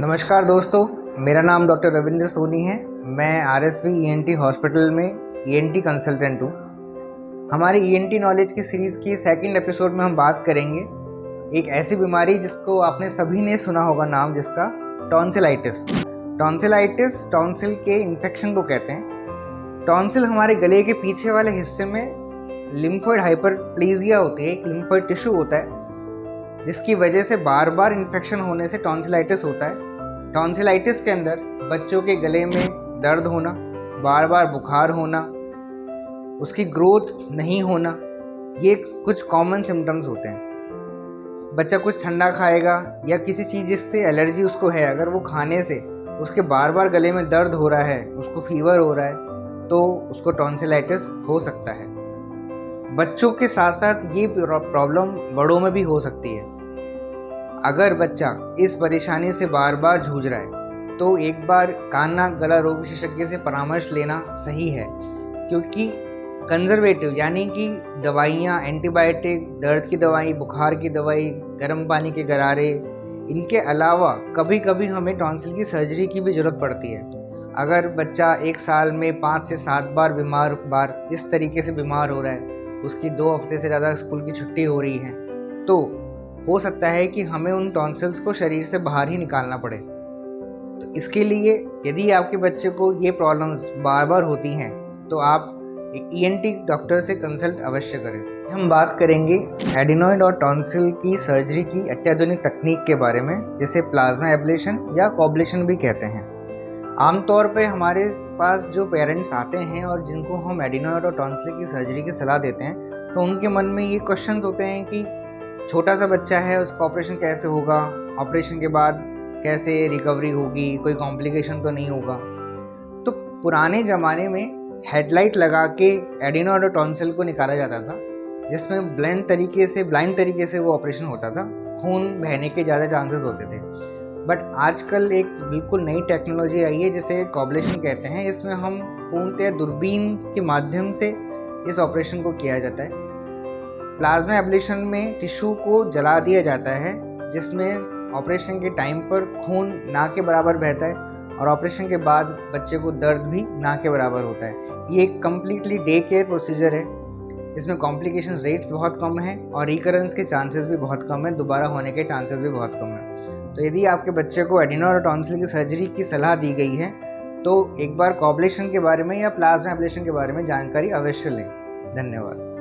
नमस्कार दोस्तों, मेरा नाम डॉक्टर रविंद्र सोनी है। मैं आरएसवी ईएनटी हॉस्पिटल में ईएनटी कंसल्टेंट हूँ। हमारी ईएनटी नॉलेज की सीरीज़ की सेकंड एपिसोड में हम बात करेंगे एक ऐसी बीमारी जिसको आपने सभी ने सुना होगा नाम, जिसका टॉन्सिलाइटिस। टॉन्सिलाइटिस टॉन्सिल के इन्फेक्शन को कहते हैं। टॉन्सिल हमारे गले के पीछे वाले हिस्से में लिम्फोइड हाइपरप्लेजिया होती है, एक लिम्फोइड टिश्यू होता है जिसकी वजह से बार बार इन्फेक्शन होने से टॉन्सिलाइटिस होता है। टॉन्सिलाइटिस के अंदर बच्चों के गले में दर्द होना, बार बार बुखार होना, उसकी ग्रोथ नहीं होना, ये कुछ कॉमन सिम्टम्स होते हैं। बच्चा कुछ ठंडा खाएगा या किसी चीज़ जिससे एलर्जी उसको है, अगर वो खाने से उसके बार बार गले में दर्द हो रहा है, उसको फीवर हो रहा है, तो उसको टॉन्सिलाइटिस हो सकता है। बच्चों के साथ साथ ये प्रॉब्लम बड़ों में भी हो सकती है। अगर बच्चा इस परेशानी से बार बार जूझ रहा है तो एक बार कान नाक गला रोग विशेषज्ञ से परामर्श लेना सही है, क्योंकि कंजर्वेटिव यानी कि दवाइयाँ, एंटीबायोटिक, दर्द की दवाई, बुखार की दवाई, गर्म पानी के गरारे, इनके अलावा कभी कभी हमें टॉन्सिल की सर्जरी की भी ज़रूरत पड़ती है। अगर बच्चा एक साल में 5 से 7 बार इस तरीके से बीमार हो रहा है, उसकी 2 हफ्ते से ज़्यादा स्कूल की छुट्टी हो रही है, तो हो सकता है कि हमें उन टॉन्सिल्स को शरीर से बाहर ही निकालना पड़े। तो इसके लिए यदि आपके बच्चे को ये प्रॉब्लम्स बार बार होती हैं तो आप एक ईएनटी डॉक्टर से कंसल्ट अवश्य करें। हम बात करेंगे एडिनॉइड और टॉन्सिल की सर्जरी की अत्याधुनिक तकनीक के बारे में, जिसे प्लाज्मा एब्लेशन या कॉब्लेशन भी कहते हैं। आमतौर पे हमारे पास जो पेरेंट्स आते हैं और जिनको हम एडिनॉइड और टॉन्सिल की सर्जरी की सलाह देते हैं, तो उनके मन में ये क्वेश्चंस होते हैं कि छोटा सा बच्चा है, उसका ऑपरेशन कैसे होगा, ऑपरेशन के बाद कैसे रिकवरी होगी, कोई कॉम्प्लिकेशन तो नहीं होगा। तो पुराने ज़माने में हेडलाइट लगा के एडिनॉइड और टॉन्सिल को निकाला जाता था, जिसमें ब्लाइंड तरीके से वो ऑपरेशन होता था। खून बहने के ज़्यादा चांसेस होते थे। बट आजकल एक बिल्कुल नई टेक्नोलॉजी आई है जिसे कॉब्लेशन कहते हैं। इसमें हम पूर्णतः दूरबीन के माध्यम से इस ऑपरेशन को किया जाता है। प्लाज्मा एब्लेशन में टिश्यू को जला दिया जाता है, जिसमें ऑपरेशन के टाइम पर खून ना के बराबर बहता है और ऑपरेशन के बाद बच्चे को दर्द भी ना के बराबर होता है। ये एक कम्प्लीटली डे केयर प्रोसीजर है। इसमें कॉम्प्लिकेशन रेट्स बहुत कम हैं और रिकरेंस के चांसेस भी बहुत कम हैं, दोबारा होने के चांसेस भी बहुत कम हैं। तो यदि आपके बच्चे को एडिनॉइड और टॉन्सिल की सर्जरी की सलाह दी गई है तो एक बार कॉब्लेशन के बारे में या प्लाज्मा एब्लेशन के बारे में जानकारी अवश्य लें। धन्यवाद।